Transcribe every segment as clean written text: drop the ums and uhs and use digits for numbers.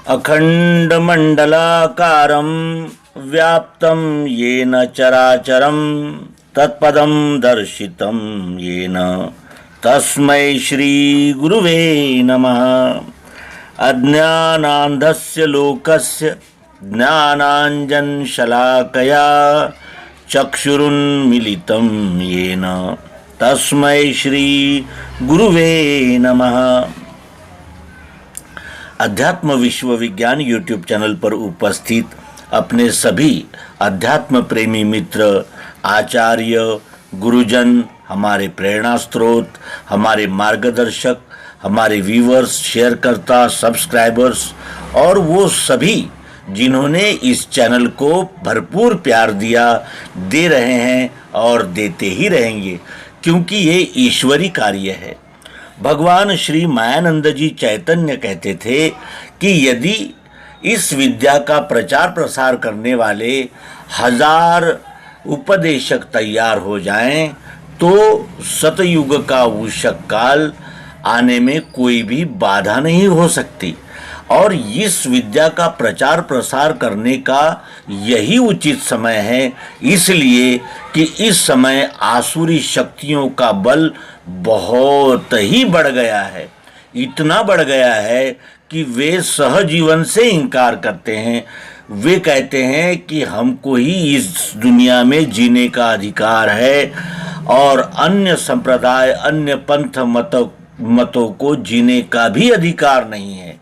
अखंडमंडलाकारं व्याप्तं येन चराचरं तत्पदं दर्शितं येन तस्मै श्री गुरुवे नमः। अज्ञानान्धस्य लोकस्य ज्ञानाञ्जनशलाकया चक्षुरुन्मीलितं येन तस्मै श्री गुरुवे नमः। अध्यात्म विश्व विज्ञान यूट्यूब चैनल पर उपस्थित अपने सभी अध्यात्म प्रेमी मित्र, आचार्य, गुरुजन, हमारे प्रेरणा स्रोत, हमारे मार्गदर्शक, हमारे व्यूअर्स, शेयरकर्ता, सब्सक्राइबर्स और वो सभी जिन्होंने इस चैनल को भरपूर प्यार दिया, दे रहे हैं और देते ही रहेंगे, क्योंकि ये ईश्वरी कार्य है। भगवान श्री मायानंद जी चैतन्य कहते थे कि यदि इस विद्या का प्रचार प्रसार करने वाले 1000 उपदेशक तैयार हो जाएं तो सतयुग का उषक काल आने में कोई भी बाधा नहीं हो सकती। और इस विद्या का प्रचार प्रसार करने का यही उचित समय है, इसलिए कि इस समय आसुरी शक्तियों का बल बहुत ही बढ़ गया है। इतना बढ़ गया है कि वे सहजीवन से इनकार करते हैं। वे कहते हैं कि हमको ही इस दुनिया में जीने का अधिकार है और अन्य संप्रदाय, अन्य पंथ मतों को जीने का भी अधिकार नहीं है।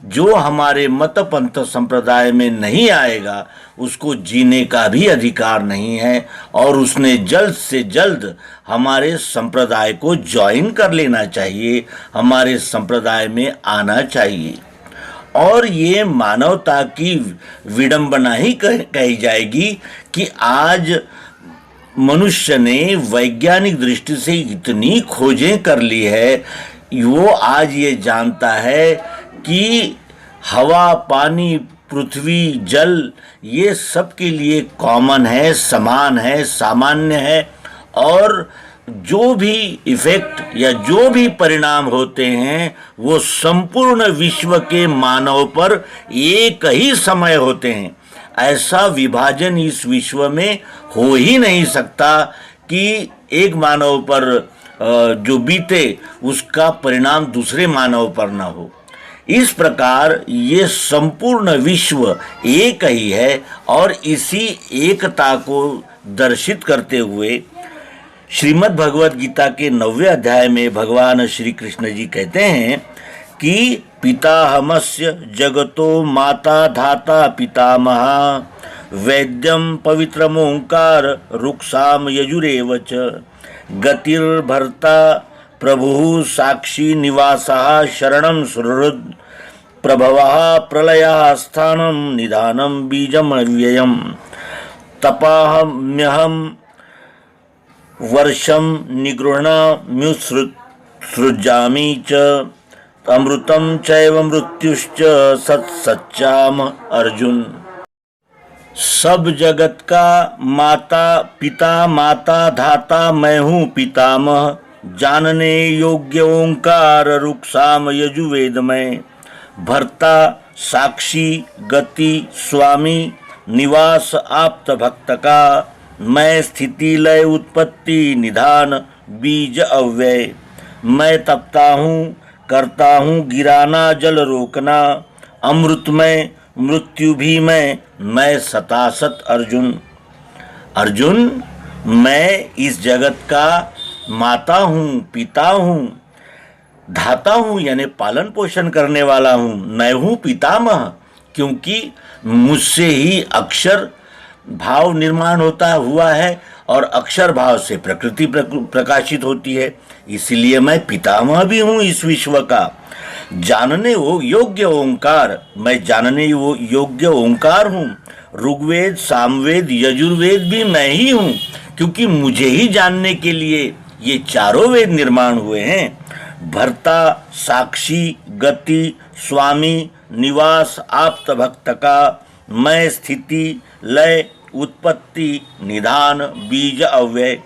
जो हमारे मत पंथ संप्रदाय में नहीं आएगा उसको जीने का भी अधिकार नहीं है और उसने जल्द से जल्द हमारे संप्रदाय को ज्वाइन कर लेना चाहिए, हमारे संप्रदाय में आना चाहिए। और ये मानवता की विडंबना ही कही जाएगी कि आज मनुष्य ने वैज्ञानिक दृष्टि से इतनी खोजें कर ली है, वो आज ये जानता है कि हवा, पानी, पृथ्वी, जल ये सब के लिए कॉमन है, समान है, सामान्य है और जो भी इफेक्ट या जो भी परिणाम होते हैं वो संपूर्ण विश्व के मानव पर एक ही समय होते हैं। ऐसा विभाजन इस विश्व में हो ही नहीं सकता कि एक मानव पर जो बीते उसका परिणाम दूसरे मानव पर न हो। इस प्रकार ये संपूर्ण विश्व एक ही है और इसी एकता को दर्शित करते हुए श्रीमद् भगवद गीता के 9वें अध्याय में भगवान श्री कृष्ण जी कहते हैं कि पिताहमस्य जगतो माता धाता पितामहा वैद्यम पवित्रमोंकार रुक्षाम यजुरेव च गतिर्भर्ता प्रभु साक्षी निवासः शरणं सुहृद प्रभवः प्रलयः स्थानं निधानं बीजम् अव्ययम् तपाहम्यहं वर्षं निगृह्णाम्युत्सृजामि च अमृतं चैव मृत्युश्च सच्चाम अर्जुन। सब जगत का माता धाता मैं हूँ पितामह, जानने योग्य ओंकार रुक्षाम यजुर्वेद में भर्ता साक्षी गति स्वामी निवास आप्त भक्त का मैं स्थिति लय उत्पत्ति निधान बीज अव्यय। मैं तपता हूँ, करता हूँ गिराना जल रोकना, अमृत में मृत्यु भी मैं सतासत अर्जुन। अर्जुन, मैं इस जगत का माता हूँ, पिता हूँ, धाता हूँ यानी पालन पोषण करने वाला हूँ। मैं हूँ पितामह क्योंकि मुझसे ही अक्षर भाव निर्माण होता हुआ है और अक्षर भाव से प्रकृति प्रकाशित होती है, इसलिए मैं पितामह भी हूँ इस विश्व का। जानने वो योग्य ओंकार, मैं जानने वो योग्य ओंकार हूँ। ऋग्वेद, सामवेद, यजुर्वेद भी मैं ही हूँ क्योंकि मुझे ही जानने के लिए ये चारों वेद निर्माण हुए हैं। भर्ता साक्षी गति स्वामी निवास आप्त भक्त का मैं स्थिति लय उत्पत्ति निधान बीज अव्यय।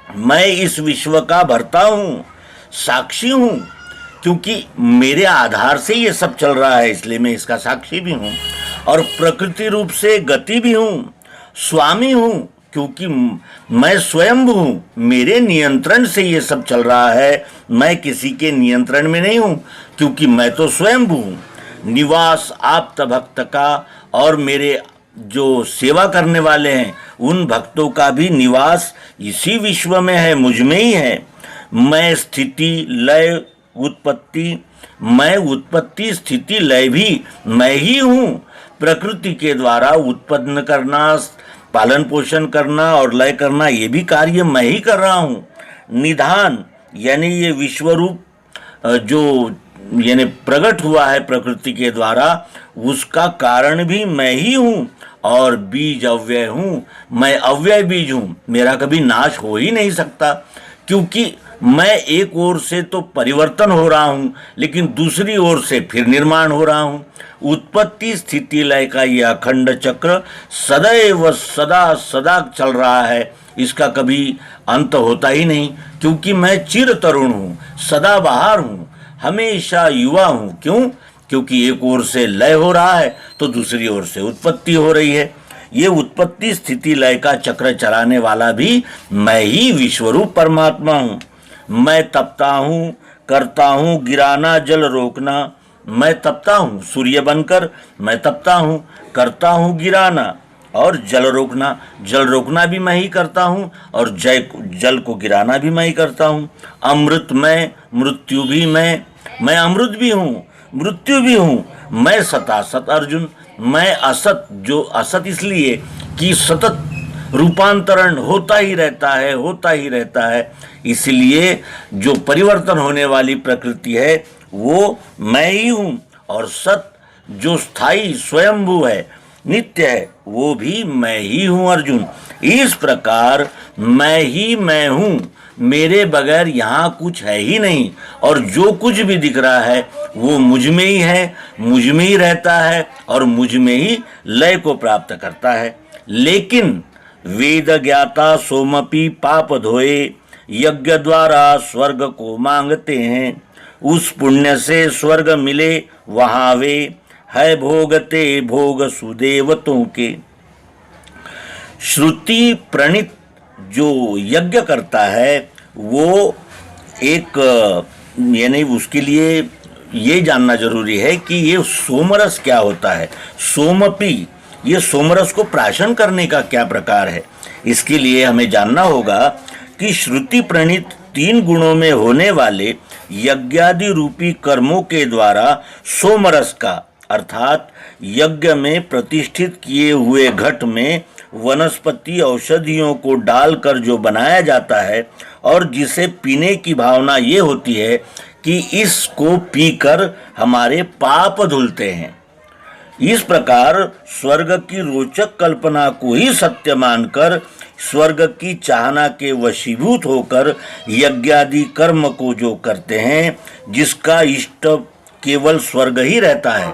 मैं इस विश्व का भर्ता हूँ, साक्षी हूँ क्योंकि मेरे आधार से ये सब चल रहा है, इसलिए मैं इसका साक्षी भी हूँ और प्रकृति रूप से गति भी हूँ, स्वामी हूँ, क्योंकि मैं स्वयं हूँ। मेरे नियंत्रण से ये सब चल रहा है, मैं किसी के नियंत्रण में नहीं हूँ, क्योंकि मैं तो स्वयं हूँ। निवास आप्त भक्त का और मेरे जो सेवा करने वाले हैं उन भक्तों का भी निवास इसी विश्व में है, मुझ में ही है। मैं स्थिति लय उत्पत्ति, मैं उत्पत्ति स्थिति लय भी मैं ही हूँ। प्रकृति के द्वारा उत्पन्न करना, पालन पोषण करना और लय करना, ये भी कार्य मैं ही कर रहा हूँ। निधान यानी ये विश्वरूप जो यानी प्रकट हुआ है प्रकृति के द्वारा, उसका कारण भी मैं ही हूँ। और बीज अव्यय हूँ, मैं अव्यय बीज हूँ, मेरा कभी नाश हो ही नहीं सकता, क्योंकि मैं एक ओर से तो परिवर्तन हो रहा हूँ, लेकिन दूसरी ओर से फिर निर्माण हो रहा हूँ। उत्पत्ति स्थिति लय का यह अखंड चक्र सदैव सदा सदा चल रहा है, इसका कभी अंत होता ही नहीं, क्योंकि मैं चिर तरुण हूँ, सदाबहार हूँ, हमेशा युवा हूँ। क्यों? क्योंकि एक ओर से लय हो रहा है तो दूसरी ओर से उत्पत्ति हो रही है। ये उत्पत्ति स्थिति लय का चक्र चलाने वाला भी मैं ही विश्वरूप परमात्मा हूँ। मैं तपता हूँ, करता हूँ गिराना जल रोकना। मैं तपता हूँ सूर्य बनकर, मैं तपता हूँ, करता हूँ गिराना और जल रोकना। जल रोकना भी मैं ही करता हूँ और जल को गिराना भी मैं ही करता हूँ। अमृत मैं, मृत्यु भी मैं अमृत भी हूँ, मृत्यु भी हूँ। मैं सतासत अर्जुन, मैं असत, जो असत इसलिए कि सतत रूपांतरण होता ही रहता है, होता ही रहता है, इसलिए जो परिवर्तन होने वाली प्रकृति है वो मैं ही हूँ। और सत जो स्थायी स्वयंभू है, नित्य है, वो भी मैं ही हूँ अर्जुन। इस प्रकार मैं हूँ, मेरे बगैर यहाँ कुछ है ही नहीं, और जो कुछ भी दिख रहा है वो मुझ में ही है, मुझ में ही रहता है और मुझ में ही लय को प्राप्त करता है। लेकिन वेद ज्ञाता सोमपि पाप धोए, यज्ञ द्वारा स्वर्ग को मांगते हैं। उस पुण्य से स्वर्ग मिले वहां वे, है भोगते भोग सुदेवतों के। श्रुति प्रणीत जो यज्ञ करता है वो एक यानी उसके लिए ये जानना जरूरी है कि ये सोमरस क्या होता है। सोमपी, ये सोमरस को प्राशन करने का क्या प्रकार है, इसके लिए हमें जानना होगा कि श्रुति प्रणीत 3 गुणों में होने वाले यज्ञादि रूपी कर्मों के द्वारा सोमरस का, अर्थात यज्ञ में प्रतिष्ठित किए हुए घट में वनस्पति औषधियों को डालकर जो बनाया जाता है और जिसे पीने की भावना ये होती है कि इसको पीकर हमारे पाप धुलते हैं। इस प्रकार स्वर्ग की रोचक कल्पना को ही सत्य मानकर स्वर्ग की चाहना के वशीभूत होकर यज्ञादि कर्म को जो करते हैं, जिसका इष्ट केवल स्वर्ग ही रहता है,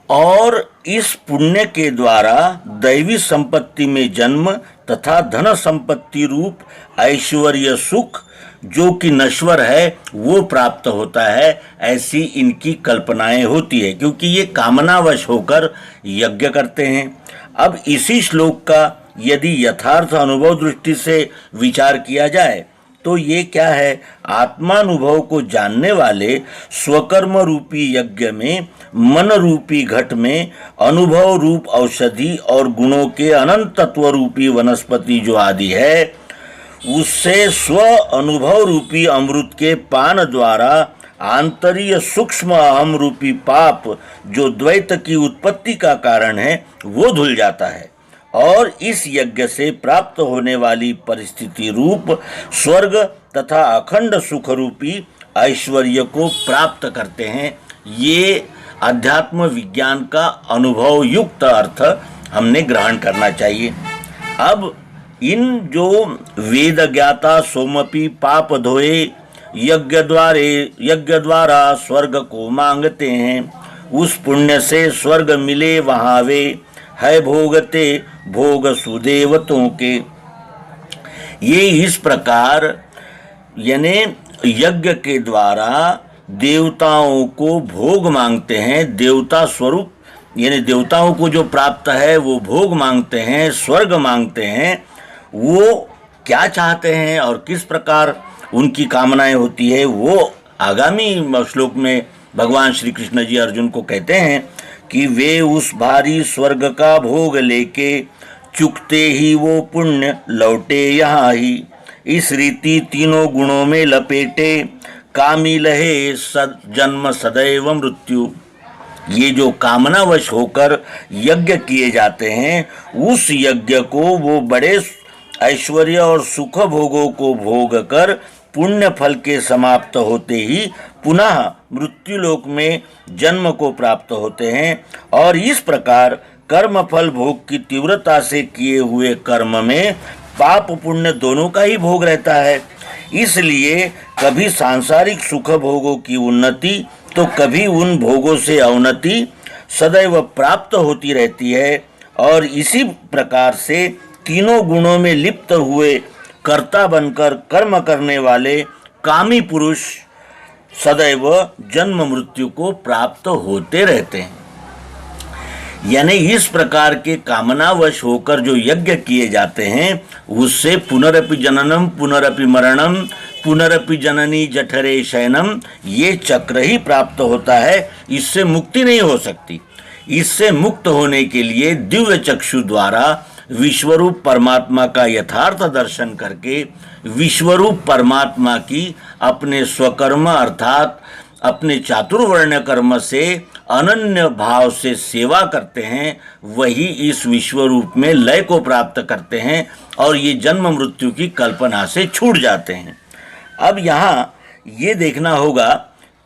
और इस पुण्य के द्वारा दैवी संपत्ति में जन्म तथा धन संपत्ति रूप ऐश्वर्य सुख जो कि नश्वर है वो प्राप्त होता है, ऐसी इनकी कल्पनाएं होती है, क्योंकि ये कामनावश होकर यज्ञ करते हैं। अब इसी श्लोक का यदि यथार्थ अनुभव दृष्टि से विचार किया जाए तो ये क्या है, आत्मानुभव को जानने वाले स्वकर्म रूपी यज्ञ में मन रूपी घट में अनुभव रूप औषधि और गुणों के अनंत तत्व रूपी वनस्पति जो आदि है, उससे स्व अनुभव रूपी अमृत के पान द्वारा आंतरीय सूक्ष्म अहम रूपी पाप जो द्वैत की उत्पत्ति का कारण है वो धुल जाता है, और इस यज्ञ से प्राप्त होने वाली परिस्थिति रूप स्वर्ग तथा अखंड सुख रूपी ऐश्वर्य को प्राप्त करते हैं। ये अध्यात्म विज्ञान का अनुभव युक्त अर्थ हमने ग्रहण करना चाहिए। अब इन जो वेद ज्ञाता सोमपि पाप धोए यज्ञ द्वारा स्वर्ग को मांगते हैं, उस पुण्य से स्वर्ग मिले वहां वे, है भोगते भोग सुदेवतों के। ये इस प्रकार यानी यज्ञ के द्वारा देवताओं को भोग मांगते हैं, देवता स्वरूप यानी देवताओं को जो प्राप्त है वो भोग मांगते हैं, स्वर्ग मांगते हैं, वो क्या चाहते हैं और किस प्रकार उनकी कामनाएं होती है वो आगामी श्लोक में भगवान श्री कृष्ण जी अर्जुन को कहते हैं कि वे उस भारी स्वर्ग का भोग लेके चुकते ही वो पुण्य लौटे यहाँ ही। इस रीति तीनों गुणों में लपेटे कामी लहे जन्म सदैव मृत्यु। ये जो कामनावश होकर यज्ञ किए जाते हैं उस यज्ञ को वो बड़े ऐश्वर्य और सुख भोगों को भोग कर पुण्य फल के समाप्त होते ही पुनः मृत्युलोक में जन्म को प्राप्त होते हैं। और इस प्रकार कर्म फल भोग की तीव्रता से किए हुए कर्म में पाप पुण्य दोनों का ही भोग रहता है। इसलिए कभी सांसारिक सुख भोगों की उन्नति तो कभी उन भोगों से अवनति सदैव प्राप्त होती रहती है। और इसी प्रकार से तीनों गुणों में लिप्त हुए कर्ता बनकर कर्म करने वाले कामी पुरुष सदैव जन्म मृत्यु को प्राप्त होते रहते हैं। यानी इस प्रकार के कामनावश होकर जो यज्ञ किए जाते हैं उससे पुनरपि जननम पुनरपि मरणम पुनरपि जननी जठरे शयनम ये चक्र ही प्राप्त होता है। इससे मुक्ति नहीं हो सकती। इससे मुक्त होने के लिए दिव्य चक्षु द्वारा विश्वरूप परमात्मा का यथार्थ दर्शन करके विश्वरूप परमात्मा की अपने स्वकर्म अर्थात अपने चातुर्वर्ण कर्म से अनन्य भाव से सेवा करते हैं, वही इस विश्वरूप में लय को प्राप्त करते हैं और ये जन्म मृत्यु की कल्पना से छूट जाते हैं। अब यहाँ ये देखना होगा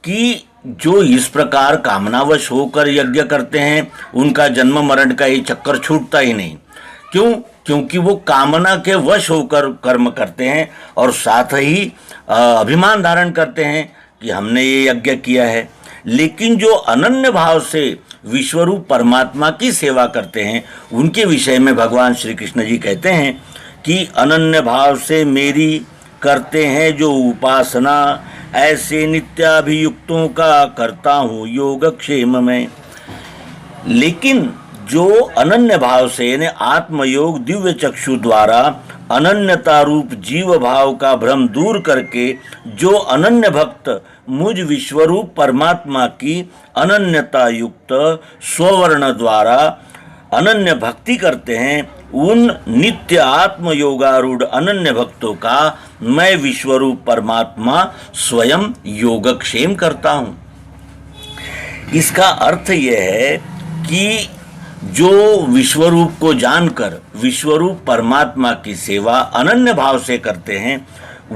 कि जो इस प्रकार कामनावश होकर यज्ञ करते हैं उनका जन्म मरण का ये चक्कर छूटता ही नहीं। क्यों? क्योंकि वो कामना के वश होकर कर्म करते हैं और साथ ही अभिमान धारण करते हैं कि हमने ये यज्ञ किया है। लेकिन जो अनन्य भाव से विश्वरूप परमात्मा की सेवा करते हैं उनके विषय में भगवान श्री कृष्ण जी कहते हैं कि अनन्य भाव से मेरी करते हैं जो उपासना, ऐसे नित्याभियुक्तों का करता हूँ योगक्षेम में। लेकिन जो अनन्य भाव से यानी आत्मयोग दिव्य चक्षु द्वारा अनन्यता रूप जीव भाव का भ्रम दूर करके जो अनन्य भक्त मुझ विश्वरूप परमात्मा की अनन्यता युक्त स्ववर्ण द्वारा अनन्य भक्ति करते हैं, उन नित्य आत्मयोगारूढ़ अनन्य भक्तों का मैं विश्वरूप परमात्मा स्वयं योगक्षेम करता हूँ। इसका अर्थ यह है कि जो विश्वरूप को जानकर विश्वरूप परमात्मा की सेवा अनन्य भाव से करते हैं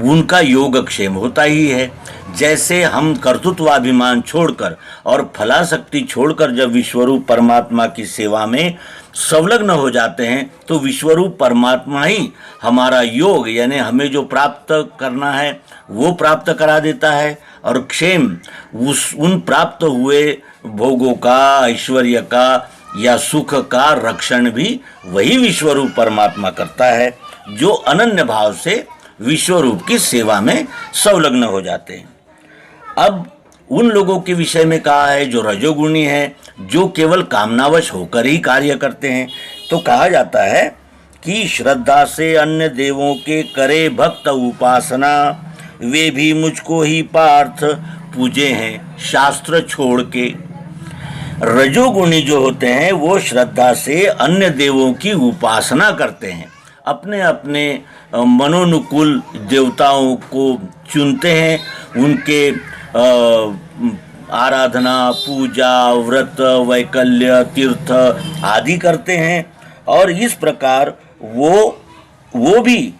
उनका योगक्षेम होता ही है। जैसे हम कर्तृत्वाभिमान छोड़कर और फलाशक्ति छोड़कर जब विश्वरूप परमात्मा की सेवा में संलग्न हो जाते हैं तो विश्वरूप परमात्मा ही हमारा योग यानी हमें जो प्राप्त करना है वो प्राप्त करा देता है और क्षेम उन प्राप्त हुए भोगों का, ऐश्वर्य का या सुख का रक्षण भी वही विश्वरूप परमात्मा करता है जो अनन्य भाव से विश्वरूप की सेवा में संलग्न हो जाते हैं। अब उन लोगों के विषय में कहा है जो रजोगुणी है, जो केवल कामनावश होकर ही कार्य करते हैं। तो कहा जाता है कि श्रद्धा से अन्य देवों के करे भक्त उपासना, वे भी मुझको ही पार्थ पूजे हैं शास्त्र छोड़ के। रजोगुणी जो होते हैं वो श्रद्धा से अन्य देवों की उपासना करते हैं, अपने अपने मनोनुकूल देवताओं को चुनते हैं, उनके आराधना, पूजा, व्रत, वैकल्य, तीर्थ आदि करते हैं। और इस प्रकार वो भी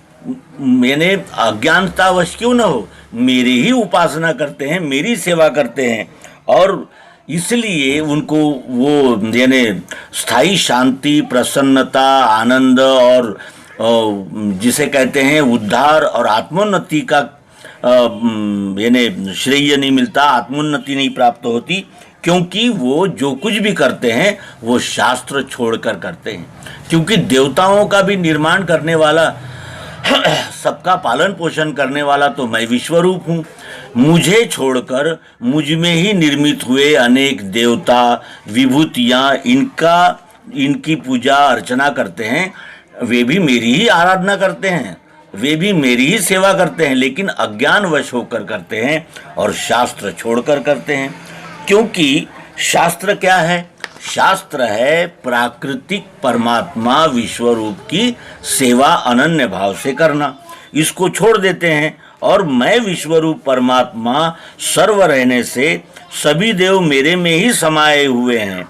मैंने अज्ञानतावश क्यों न हो मेरी ही उपासना करते हैं, मेरी सेवा करते हैं और इसलिए उनको वो यानी स्थायी शांति, प्रसन्नता, आनंद और जिसे कहते हैं उद्धार और आत्मोन्नति का यानी श्रेय नहीं मिलता, आत्मोन्नति नहीं प्राप्त होती, क्योंकि वो जो कुछ भी करते हैं वो शास्त्र छोड़कर करते हैं। क्योंकि देवताओं का भी निर्माण करने वाला सबका पालन पोषण करने वाला तो मैं विश्वरूप हूँ। मुझे छोड़कर मुझ में ही निर्मित हुए अनेक देवता विभूतियाँ इनकी पूजा अर्चना करते हैं, वे भी मेरी ही आराधना करते हैं, वे भी मेरी ही सेवा करते हैं, लेकिन अज्ञानवश होकर करते हैं और शास्त्र छोड़कर करते हैं। क्योंकि शास्त्र क्या है? शास्त्र है प्राकृतिक परमात्मा विश्वरूप की सेवा अनन्य भाव से करना। इसको छोड़ देते हैं और मैं विश्वरूप परमात्मा सर्व रहने से सभी देव मेरे में ही समाये हुए हैं,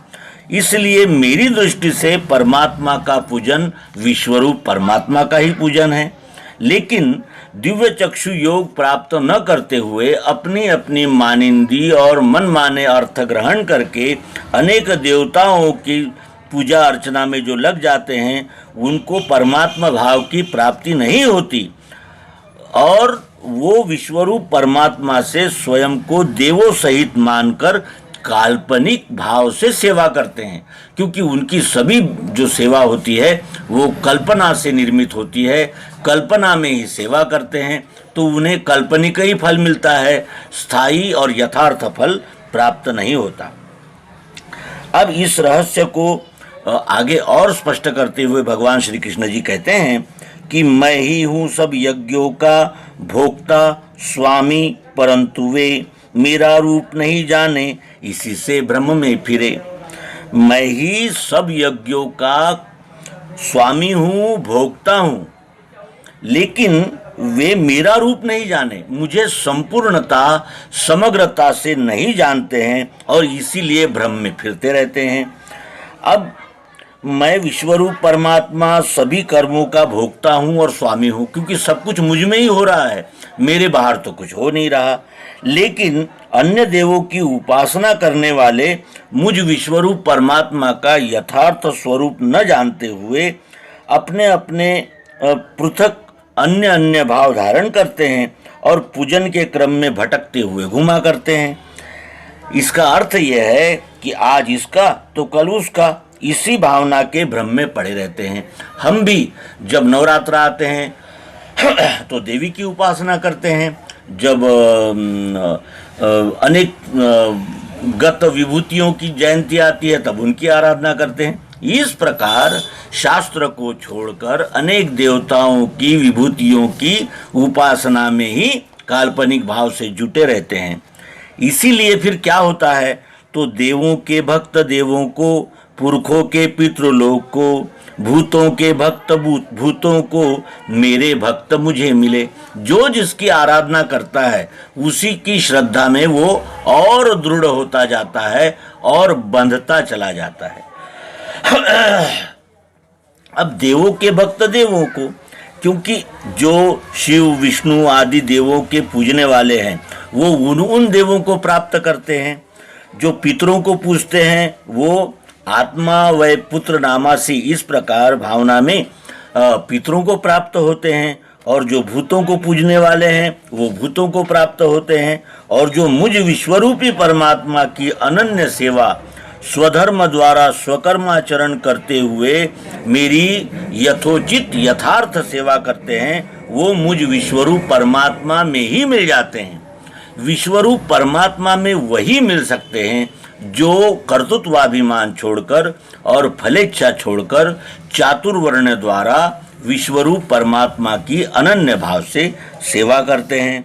इसलिए मेरी दृष्टि से परमात्मा का पूजन विश्वरूप परमात्मा का ही पूजन है। लेकिन दिव्य चक्षु योग प्राप्त न करते हुए अपनी अपनी मानिंदी और मनमाने अर्थ ग्रहण करके अनेक देवताओं की पूजा अर्चना में जो लग जाते हैं, उनको परमात्मा भाव की प्राप्ति नहीं होती और वो विश्वरूप परमात्मा से स्वयं को देवों सहित मानकर काल्पनिक भाव से सेवा करते हैं। क्योंकि उनकी सभी जो सेवा होती है वो कल्पना से निर्मित होती है, कल्पना में ही सेवा करते हैं, तो उन्हें काल्पनिक ही फल मिलता है, स्थायी और यथार्थ फल प्राप्त नहीं होता। अब इस रहस्य को आगे और स्पष्ट करते हुए भगवान श्री कृष्ण जी कहते हैं कि मैं ही हूँ सब यज्ञों का भोक्ता स्वामी, परंतु वे मेरा रूप नहीं जाने, इसी से भ्रम में फिरे। मैं ही सब यज्ञों का स्वामी हूँ, भोक्ता हूँ, लेकिन वे मेरा रूप नहीं जाने, मुझे संपूर्णता समग्रता से नहीं जानते हैं और इसीलिए भ्रम में फिरते रहते हैं। अब मैं विश्वरूप परमात्मा सभी कर्मों का भोक्ता हूँ और स्वामी हूँ, क्योंकि सब कुछ मुझ में ही हो रहा है, मेरे बाहर तो कुछ हो नहीं रहा। लेकिन अन्य देवों की उपासना करने वाले मुझ विश्वरूप परमात्मा का यथार्थ स्वरूप न जानते हुए अपने अपने पृथक अन्य अन्य भाव धारण करते हैं और पूजन के क्रम में भटकते हुए घुमा करते हैं। इसका अर्थ यह है कि आज इसका तो कल उसका, इसी भावना के भ्रम में पड़े रहते हैं। हम भी जब नवरात्र आते हैं तो देवी की उपासना करते हैं, जब अनेक गत विभूतियों की जयंती आती है तब उनकी आराधना करते हैं। इस प्रकार शास्त्र को छोड़कर अनेक देवताओं की विभूतियों की उपासना में ही काल्पनिक भाव से जुटे रहते हैं। इसीलिए फिर क्या होता है, तो देवों के भक्त देवों को, पुरखों के पितृलोक को, भूतों के भक्त भूतों को, मेरे भक्त मुझे मिले। जो जिसकी आराधना करता है उसी की श्रद्धा में वो और दृढ़ होता जाता है और बंधता चला जाता है। अब देवों के भक्त देवों को, क्योंकि जो शिव विष्णु आदि देवों के पूजने वाले हैं वो उन देवों को प्राप्त करते हैं। जो पितरों को पूजते हैं वो आत्मा व पुत्र नामासी, इस प्रकार भावना में पितरों को प्राप्त होते हैं, और जो भूतों को पूजने वाले हैं वो भूतों को प्राप्त होते हैं, और जो मुझ विश्वरूपी परमात्मा की अनन्य सेवा स्वधर्म द्वारा स्वकर्माचरण करते हुए मेरी यथोचित यथार्थ सेवा करते हैं, वो मुझ विश्वरूप परमात्मा में ही मिल जाते हैं। विश्वरूप परमात्मा में वही मिल सकते हैं जो कर्तृत्वाभिमान छोड़कर और फलेच्छा छोड़कर चातुर्वर्ण द्वारा विश्वरूप परमात्मा की अनन्य भाव से सेवा करते हैं।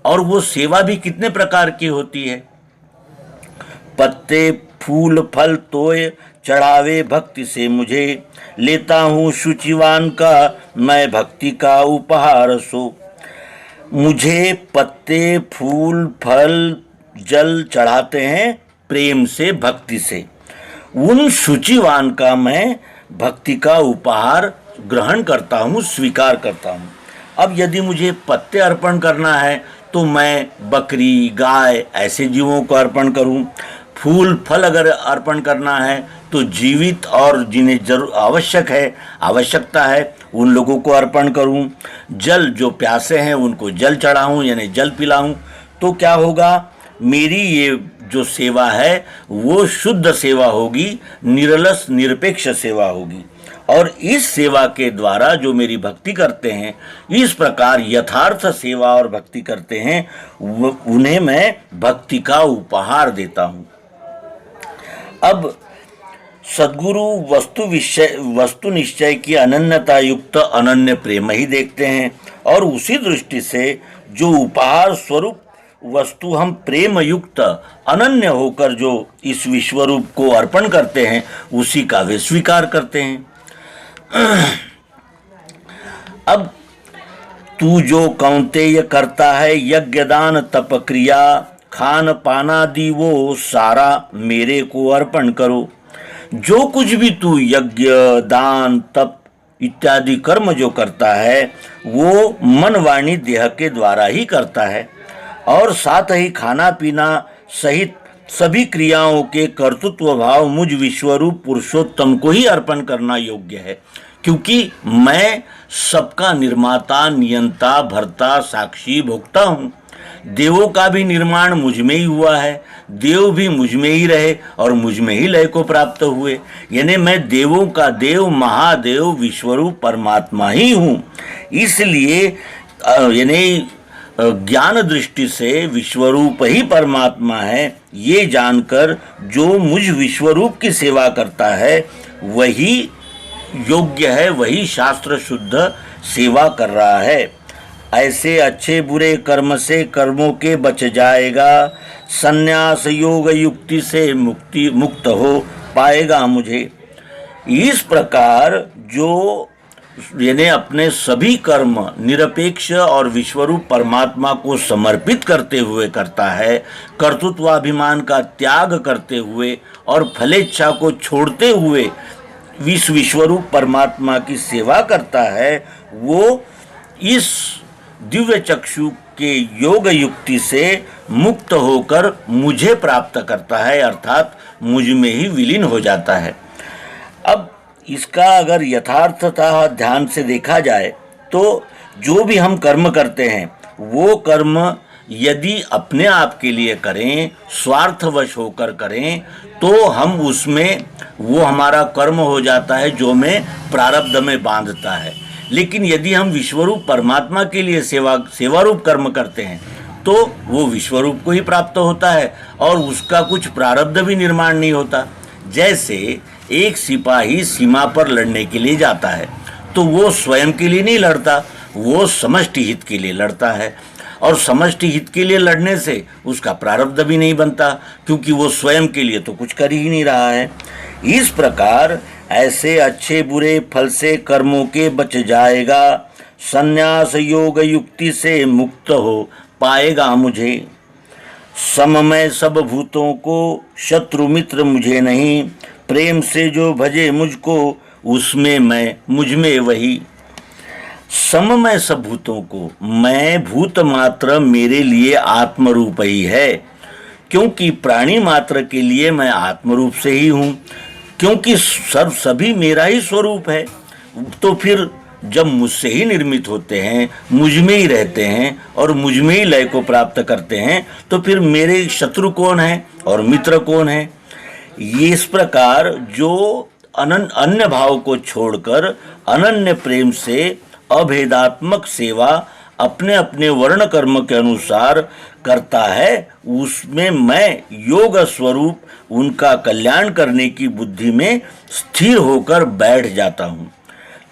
और वो सेवा भी कितने प्रकार की होती है। पत्ते फूल फल तोय चढ़ावे भक्ति से मुझे, लेता हूँ शुचिवान का मैं भक्ति का उपहार सो। मुझे पत्ते फूल फल जल चढ़ाते हैं प्रेम से भक्ति से, उन शुचिवान का मैं भक्ति का उपहार ग्रहण करता हूँ, स्वीकार करता हूँ। अब यदि मुझे पत्ते अर्पण करना है तो मैं बकरी गाय ऐसे जीवों को अर्पण करूँ। फूल फल अगर अर्पण करना है तो जीवित और जिन्हें जरूर आवश्यकता है उन लोगों को अर्पण करूं। जल जो प्यासे हैं उनको जल चढ़ाऊं यानी जल पिलाऊं। तो क्या होगा, मेरी ये जो सेवा है वो शुद्ध सेवा होगी, निरलस निरपेक्ष सेवा होगी। और इस सेवा के द्वारा जो मेरी भक्ति करते हैं, इस प्रकार यथार्थ सेवा और भक्ति करते हैं, उन्हें मैं भक्ति का उपहार देता हूँ। अब सद्गुरु वस्तु निश्चय की अनन्यता युक्त अनन्य प्रेम ही देखते हैं, और उसी दृष्टि से जो उपहार स्वरूप वस्तु हम प्रेम युक्त अनन्य होकर जो इस विश्वरूप को अर्पण करते हैं, उसी का वे स्वीकार करते हैं। अब तू जो कौंतेय करता है यज्ञ दान तप क्रिया, खान पानादि वो सारा मेरे को अर्पण करो। जो कुछ भी तू यज्ञ दान तप इत्यादि कर्म जो करता है, वो मन वाणी देह के द्वारा ही करता है, और साथ ही खाना पीना सहित सभी क्रियाओं के कर्तृत्व भाव मुझ विश्वरूप पुरुषोत्तम को ही अर्पण करना योग्य है, क्योंकि मैं सबका निर्माता, नियंता, भर्ता, साक्षी, भोक्ता हूँ। देवों का भी निर्माण मुझ में ही हुआ है, देव भी मुझ में ही रहे और मुझ में ही लय को प्राप्त हुए, यानी मैं देवों का देव, महादेव, विश्वरूप परमात्मा ही हूँ। इसलिए यानी ज्ञान दृष्टि से विश्वरूप ही परमात्मा है, ये जानकर जो मुझ विश्वरूप की सेवा करता है वही योग्य है, वही शास्त्र शुद्ध सेवा कर रहा है। ऐसे अच्छे बुरे कर्म से कर्मों के बच जाएगा, संन्यास योग युक्ति से मुक्त हो पाएगा मुझे। इस प्रकार जो यानी अपने सभी कर्म निरपेक्ष और विश्वरूप परमात्मा को समर्पित करते हुए करता है, कर्तृत्वाभिमान का त्याग करते हुए और फलेच्छा को छोड़ते हुए विश्वरूप परमात्मा की सेवा करता है, वो इस दिव्य चक्षु के योग युक्ति से मुक्त होकर मुझे प्राप्त करता है, अर्थात मुझ में ही विलीन हो जाता है। अब इसका अगर यथार्थता ध्यान से देखा जाए तो जो भी हम कर्म करते हैं वो कर्म यदि अपने आप के लिए करें, स्वार्थवश होकर करें, तो हम उसमें वो हमारा कर्म हो जाता है जो हमें प्रारब्ध में बांधता है। लेकिन यदि हम विश्वरूप परमात्मा के लिए सेवारूप कर्म करते हैं तो वो विश्वरूप को ही प्राप्त होता है और उसका कुछ प्रारब्ध भी निर्माण नहीं होता। जैसे एक सिपाही सीमा पर लड़ने के लिए जाता है तो वो स्वयं के लिए नहीं लड़ता, वो समष्टि हित के लिए लड़ता है, और समष्टि हित के लिए लड़ने से उसका प्रारब्ध भी नहीं बनता, क्योंकि वो स्वयं के लिए तो कुछ कर ही नहीं रहा है। इस प्रकार ऐसे अच्छे बुरे फल से कर्मों के बच जाएगा, संन्यास योग युक्ति से मुक्त हो पाएगा मुझे। सममय सब भूतों को शत्रु मित्र मुझे नहीं, प्रेम से जो भजे मुझको उसमें मैं मुझ में वही। सममय सब भूतों को, मैं भूत मात्र मेरे लिए आत्मरूप ही है, क्योंकि प्राणी मात्र के लिए मैं आत्मरूप से ही हूँ, क्योंकि सभी मेरा ही स्वरूप है। तो फिर जब मुझसे ही निर्मित होते हैं, मुझ में ही रहते हैं और मुझ में ही लय को प्राप्त करते हैं, तो फिर मेरे शत्रु कौन है और मित्र कौन है। ये इस प्रकार जो अन्य भाव को छोड़कर अनन्य प्रेम से अभेदात्मक सेवा अपने अपने वर्ण कर्म के अनुसार करता है, उसमें मैं योग स्वरूप उनका कल्याण करने की बुद्धि में स्थिर होकर बैठ जाता हूँ।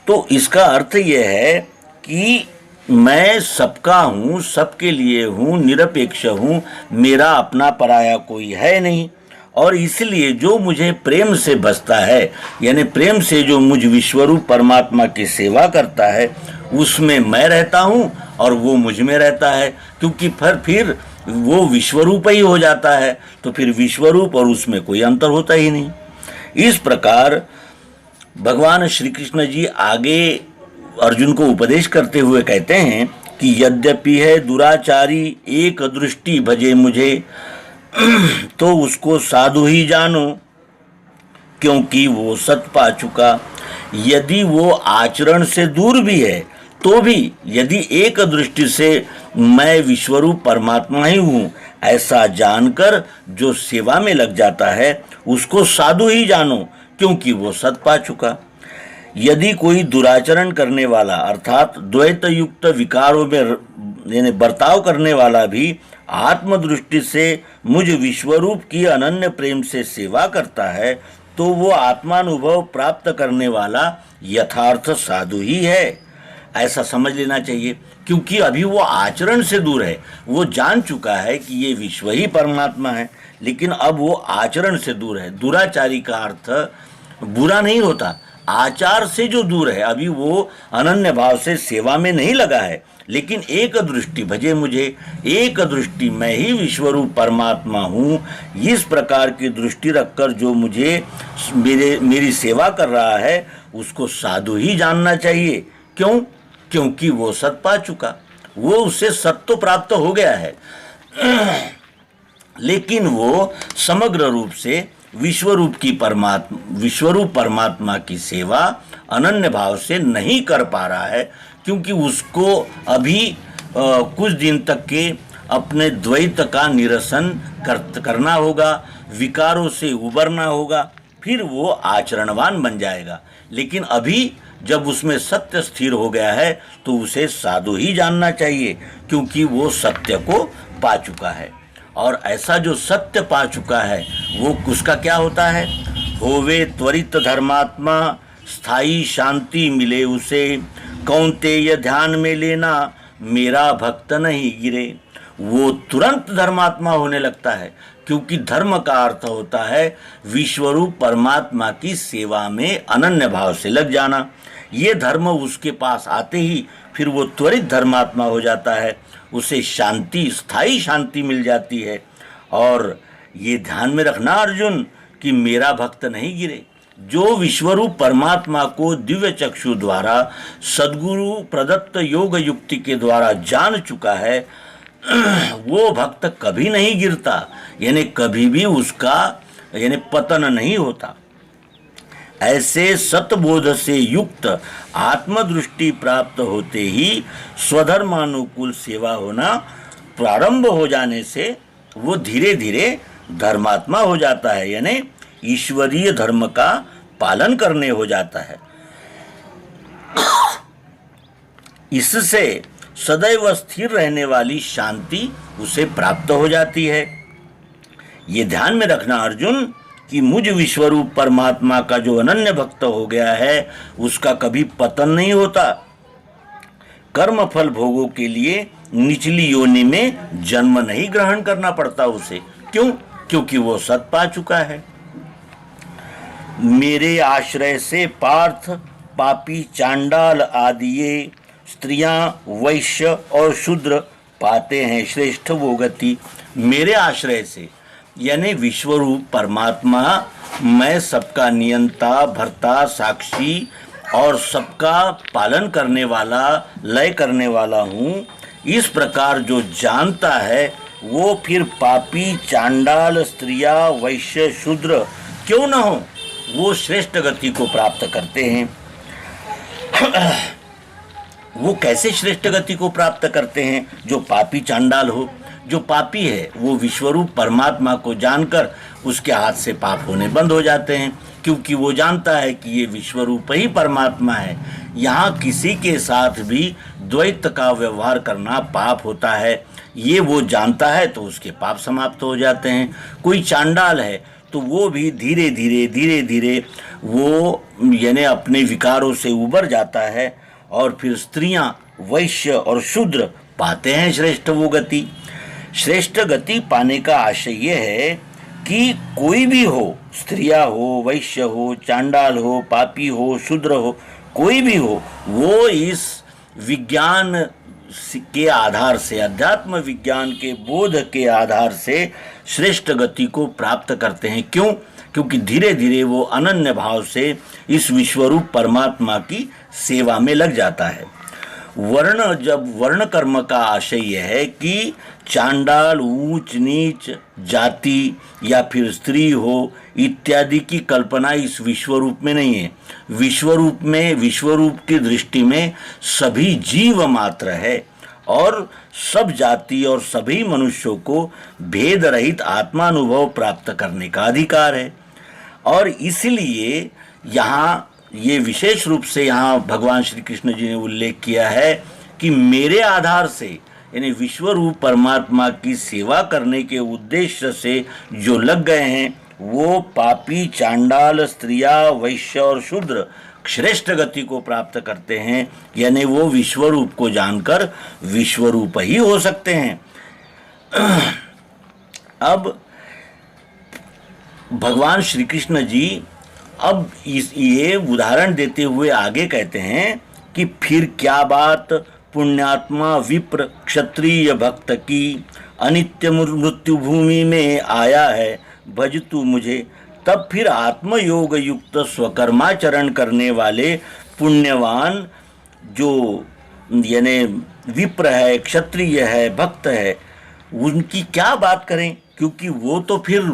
तो इसका अर्थ यह है कि मैं सबका हूँ, सबके लिए हूँ, निरपेक्ष हूँ, मेरा अपना पराया कोई है नहीं, और इसलिए जो मुझे प्रेम से बसता है, यानी प्रेम से जो मुझ विश्वरूप परमात्मा की सेवा करता है, उसमें मैं रहता हूँ और वो मुझ में रहता है, क्योंकि फिर वो विश्वरूप ही हो जाता है, तो फिर विश्वरूप और उसमें कोई अंतर होता ही नहीं। इस प्रकार भगवान श्री कृष्ण जी आगे अर्जुन को उपदेश करते हुए कहते हैं कि यद्यपि है दुराचारी एक दृष्टि भजे मुझे, तो उसको साधु ही जानो, क्योंकि वो सत पा चुका। यदि वो आचरण से दूर भी है तो भी यदि एक दृष्टि से मैं विश्वरूप परमात्मा ही हूँ ऐसा जानकर जो सेवा में लग जाता है, उसको साधु ही जानो, क्योंकि वो सत पा चुका। यदि कोई दुराचरण करने वाला अर्थात द्वैत युक्त विकारों में यानी बर्ताव करने वाला भी आत्मदृष्टि से मुझ विश्वरूप की अनन्य प्रेम से सेवा करता है तो वो आत्मानुभव प्राप्त करने वाला यथार्थ साधु ही है, ऐसा समझ लेना चाहिए। क्योंकि अभी वो आचरण से दूर है, वो जान चुका है कि ये विश्व ही परमात्मा है, लेकिन अब वो आचरण से दूर है। दुराचारी का अर्थ बुरा नहीं होता, आचार से जो दूर है, अभी वो अनन्य भाव से सेवा में नहीं लगा है, लेकिन एक दृष्टि भजे मुझे, एक दृष्टि मैं ही विश्वरूप परमात्मा हूँ, इस प्रकार की दृष्टि रखकर जो मुझे मेरी सेवा कर रहा है उसको साधु ही जानना चाहिए। क्यों? क्योंकि वो सत पा चुका, वो उससे सत तो प्राप्त हो गया है लेकिन वो समग्र रूप से विश्वरूप परमात्मा की सेवा अनन्य भाव से नहीं कर पा रहा है, क्योंकि उसको अभी कुछ दिन तक के अपने द्वैत का निरसन करना होगा, विकारों से उबरना होगा, फिर वो आचरणवान बन जाएगा। लेकिन अभी जब उसमें सत्य स्थिर हो गया है तो उसे साधु ही जानना चाहिए, क्योंकि वो सत्य को पा चुका है। और ऐसा जो सत्य पा चुका है वो उसका क्या होता है? होवे त्वरित धर्मात्मा, स्थायी शांति मिले उसे, कौन्तेय ध्यान में लेना मेरा भक्त नहीं गिरे। वो तुरंत धर्मात्मा होने लगता है, क्योंकि धर्म का अर्थ होता है विश्वरूप परमात्मा की सेवा में अनन्य भाव से लग जाना। ये धर्म उसके पास आते ही फिर वो त्वरित धर्मात्मा हो जाता है, उसे शांति, स्थायी शांति मिल जाती है। और ये ध्यान में रखना अर्जुन कि मेरा भक्त नहीं गिरे। जो विश्वरूप परमात्मा को दिव्य चक्षु द्वारा सद्गुरु प्रदत्त योग युक्ति के द्वारा जान चुका है वो भक्त कभी नहीं गिरता, यानी कभी भी उसका यानी पतन नहीं होता। ऐसे सतबोध से युक्त आत्मदृष्टि प्राप्त होते ही स्वधर्मानुकूल सेवा होना प्रारंभ हो जाने से वो धीरे धीरे धर्मात्मा हो जाता है, यानी ईश्वरीय धर्म का पालन करने हो जाता है। इससे सदैव स्थिर रहने वाली शांति उसे प्राप्त हो जाती है। ये ध्यान में रखना अर्जुन कि मुझ विश्वरूप परमात्मा का जो अनन्य भक्त हो गया है उसका कभी पतन नहीं होता। कर्म फल भोगों के लिए निचली योनि में जन्म नहीं ग्रहण करना पड़ता उसे। क्यों? क्योंकि वो सत पा चुका है। मेरे आश्रय से पार्थ पापी चांडाल आदि स्त्रियां वैश्य और शूद्र पाते हैं श्रेष्ठ वो गति। मेरे आश्रय से यानी विश्वरूप परमात्मा, मैं सबका नियंता भर्ता साक्षी और सबका पालन करने वाला लय करने वाला हूँ, इस प्रकार जो जानता है वो फिर पापी चांडाल स्त्रियां वैश्य शूद्र क्यों न हो, वो श्रेष्ठ गति को प्राप्त करते हैं। वो कैसे श्रेष्ठ गति को प्राप्त करते हैं? जो पापी चांडाल हो, जो पापी है वो विश्वरूप परमात्मा को जानकर उसके हाथ से पाप होने बंद हो जाते हैं, क्योंकि वो जानता है कि ये विश्वरूप ही परमात्मा है। यहाँ किसी के साथ भी द्वैत का व्यवहार करना पाप होता है, ये वो जानता है तो उसके पाप समाप्त हो जाते हैं। कोई चांडाल है तो वो भी धीरे धीरे वो यानी अपने विकारों से उबर जाता है, और फिर स्त्रियां वैश्य और शूद्र पाते हैं श्रेष्ठ वो गति। श्रेष्ठ गति पाने का आशय यह है कि कोई भी हो, स्त्रियां हो, वैश्य हो, चांडाल हो, पापी हो, शूद्र हो, कोई भी हो, वो इस विज्ञान के आधार से, अध्यात्म विज्ञान के बोध के आधार से श्रेष्ठ गति को प्राप्त करते हैं। क्यों? क्योंकि धीरे धीरे वो अनन्य भाव से इस विश्वरूप परमात्मा की सेवा में लग जाता है। वर्ण कर्म का आशय यह है कि चांडाल, ऊंच नीच जाति या फिर स्त्री हो इत्यादि की कल्पना इस विश्वरूप में नहीं है। विश्वरूप की दृष्टि में सभी जीव मात्र है और सब जाति और सभी मनुष्यों को भेद रहित आत्मानुभव प्राप्त करने का अधिकार है। और इसलिए यहाँ ये विशेष रूप से यहाँ भगवान श्री कृष्ण जी ने उल्लेख किया है कि मेरे आधार से यानी विश्व रूप परमात्मा की सेवा करने के उद्देश्य से जो लग गए हैं वो पापी, चांडाल, स्त्रिया, वैश्य और शूद्र श्रेष्ठ गति को प्राप्त करते हैं, यानी वो विश्व रूप को जानकर विश्व रूप ही हो सकते हैं। अब भगवान श्री कृष्ण जी अब ये उदाहरण देते हुए आगे कहते हैं कि फिर क्या बात पुण्यात्मा विप्र क्षत्रिय भक्त की, अनित्य मृत्यु भूमि में आया है भज तू मुझे। तब फिर आत्मयोग युक्त स्वकर्माचरण करने वाले पुण्यवान जो यानी विप्र है, क्षत्रिय है, भक्त है, उनकी क्या बात करें, क्योंकि वो तो फिर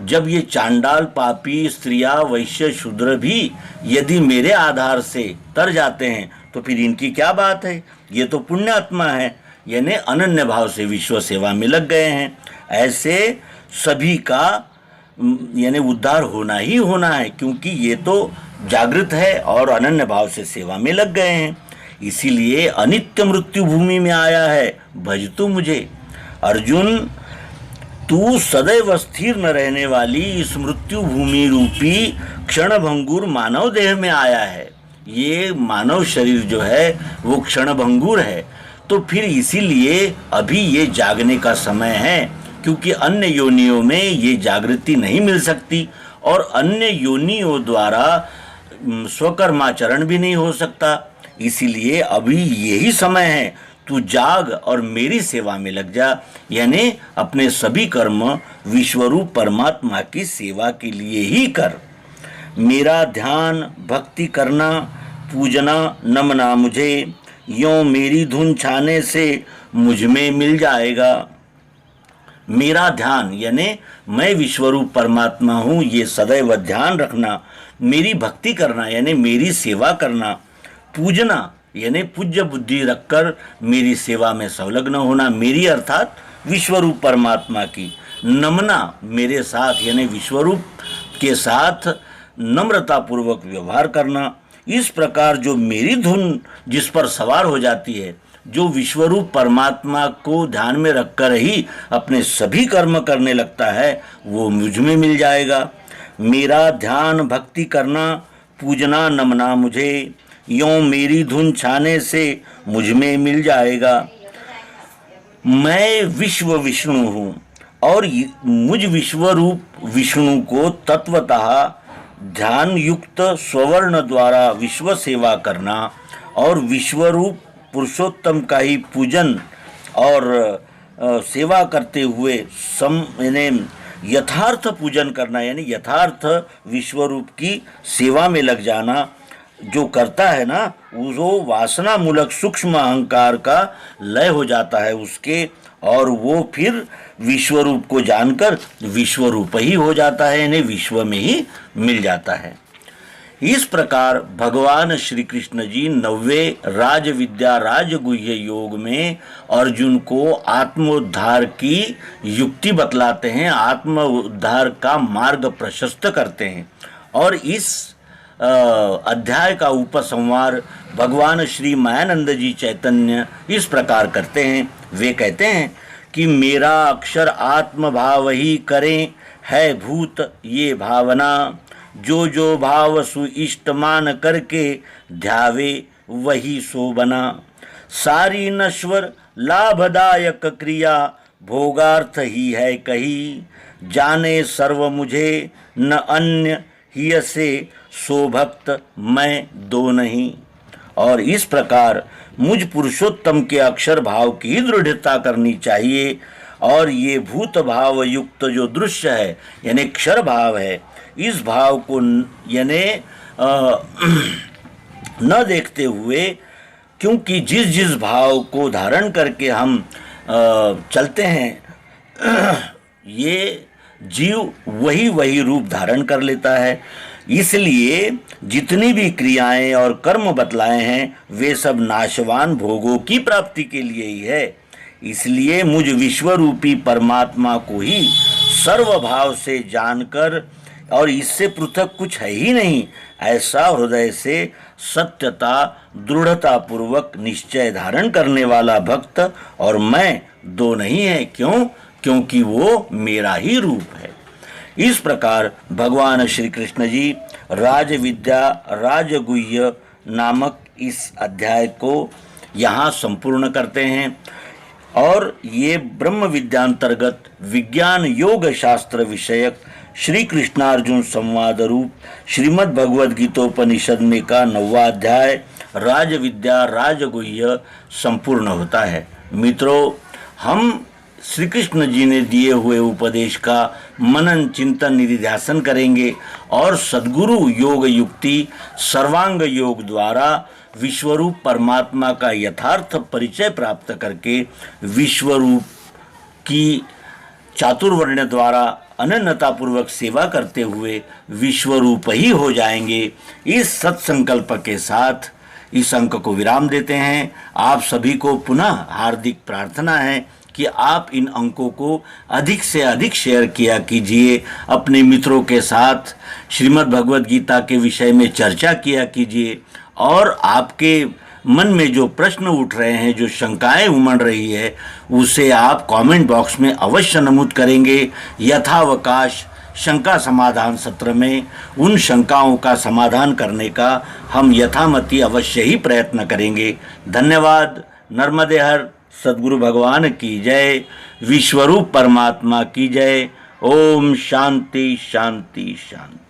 जब ये चांडाल, पापी, स्त्रिया, वैश्य, शूद्र भी यदि मेरे आधार से तर जाते हैं तो फिर इनकी क्या बात है। ये तो पुण्यात्मा है, यानी अनन्य भाव से विश्व सेवा में लग गए हैं। ऐसे सभी का यानी उद्धार होना ही होना है, क्योंकि ये तो जागृत है और अनन्य भाव से सेवा में लग गए हैं। इसीलिए अनित्य मृत्यु भूमि में आया है भज तू मुझे। अर्जुन, तू सदैव स्थिर न रहने वाली इस मृत्यु भूमि रूपी क्षणभंगुर मानव देह में आया है। ये मानव शरीर जो है वो क्षणभंगुर है, तो फिर इसीलिए अभी ये जागने का समय है, क्योंकि अन्य योनियों में ये जागृति नहीं मिल सकती और अन्य योनियों द्वारा स्वकर्माचरण भी नहीं हो सकता। इसीलिए अभी यही समय है, तू जाग और मेरी सेवा में लग जा, यानी अपने सभी कर्म विश्वरूप परमात्मा की सेवा के लिए ही कर। मेरा ध्यान भक्ति करना, पूजना नमना मुझे, यों मेरी धुन छाने से मुझ में मिल जाएगा। मेरा ध्यान यानी मैं विश्वरूप परमात्मा हूँ, ये सदैव ध्यान रखना। मेरी भक्ति करना यानी मेरी सेवा करना। पूजना यानी पूज्य बुद्धि रखकर मेरी सेवा में संलग्न होना, मेरी अर्थात विश्वरूप परमात्मा की। नमना मेरे साथ यानी विश्वरूप के साथ नम्रतापूर्वक व्यवहार करना। इस प्रकार जो मेरी धुन जिस पर सवार हो जाती है, जो विश्वरूप परमात्मा को ध्यान में रखकर ही अपने सभी कर्म करने लगता है, वो मुझ में मिल जाएगा। मेरा ध्यान भक्ति करना, पूजना नमना मुझे, यों मेरी धुन छाने से मुझ में मिल जाएगा। मैं विश्व विष्णु हूँ और मुझ विश्वरूप विष्णु को तत्वतः ध्यान युक्त स्वर्ण द्वारा विश्व सेवा करना और विश्वरूप पुरुषोत्तम का ही पूजन और सेवा करते हुए यानी यथार्थ पूजन करना, यानी यथार्थ विश्वरूप की सेवा में लग जाना। जो करता है ना, वो वासना मूलक सूक्ष्म अहंकार का लय हो जाता है उसके, और वो फिर विश्वरूप को जानकर विश्वरूप ही हो जाता है, यानी विश्व में ही मिल जाता है। इस प्रकार भगवान श्री कृष्ण जी 90वें राज विद्या राजगुह्य योग में अर्जुन को आत्मोद्धार की युक्ति बतलाते हैं, आत्मोद्धार का मार्ग प्रशस्त करते हैं। और इस अध्याय का उपसंहार भगवान श्री मायानंद जी चैतन्य इस प्रकार करते हैं। वे कहते हैं कि मेरा अक्षर आत्म भाव ही करें है भूत ये भावना, जो जो भाव सुइष्ट मान करके ध्यावे वही सो बना। सारी नश्वर लाभदायक क्रिया भोगार्थ ही है कही, जाने सर्व मुझे न अन्य ही से सो भक्त मैं दो नहीं। और इस प्रकार मुझ पुरुषोत्तम के अक्षर भाव की दृढ़ता करनी चाहिए। और ये भूत भाव युक्त जो दृश्य है यानी क्षर भाव है, इस भाव को यानी न देखते हुए, क्योंकि जिस जिस भाव को धारण करके हम चलते हैं ये जीव वही वही रूप धारण कर लेता है। इसलिए जितनी भी क्रियाएं और कर्म बतलाए हैं वे सब नाशवान भोगों की प्राप्ति के लिए ही है। इसलिए मुझ विश्वरूपी परमात्मा को ही सर्वभाव से जानकर और इससे पृथक कुछ है ही नहीं, ऐसा हृदय से सत्यता दृढ़ता पूर्वक निश्चय धारण करने वाला भक्त और मैं दो नहीं है। क्यों? क्योंकि वो मेरा ही रूप है। इस प्रकार भगवान श्री कृष्ण जी राज विद्या राजगुह्य नामक इस अध्याय को यहाँ संपूर्ण करते हैं और ये ब्रह्म विद्यांतर्गत विज्ञान योग शास्त्र विषयक श्री कृष्णार्जुन संवाद रूप श्रीमद् भगवद गीतोपनिषद में का 9वां अध्याय राज विद्या राजगुह्य संपूर्ण होता है। मित्रों, हम श्री कृष्ण जी ने दिए हुए उपदेश का मनन चिंतन निधिध्यासन करेंगे और सद्गुरु योग युक्ति सर्वांग योग द्वारा विश्वरूप परमात्मा का यथार्थ परिचय प्राप्त करके विश्वरूप की चातुर्वर्ण द्वारा अनन्यतापूर्वक सेवा करते हुए विश्वरूप ही हो जाएंगे। इस सत्संकल्प के साथ इस अंक को विराम देते हैं। आप सभी को पुनः हार्दिक प्रार्थना है कि आप इन अंकों को अधिक से अधिक शेयर किया कीजिए, अपने मित्रों के साथ श्रीमद् भगवद गीता के विषय में चर्चा किया कीजिए और आपके मन में जो प्रश्न उठ रहे हैं, जो शंकाएं उमड़ रही है, उसे आप कमेंट बॉक्स में अवश्य नमूद करेंगे। यथावकाश शंका समाधान सत्र में उन शंकाओं का समाधान करने का हम यथामति अवश्य ही प्रयत्न करेंगे। धन्यवाद। नर्मदे हर। सद्गुरु भगवान की जय। विश्वरूप परमात्मा की जय। ओम शांति शांति शांति।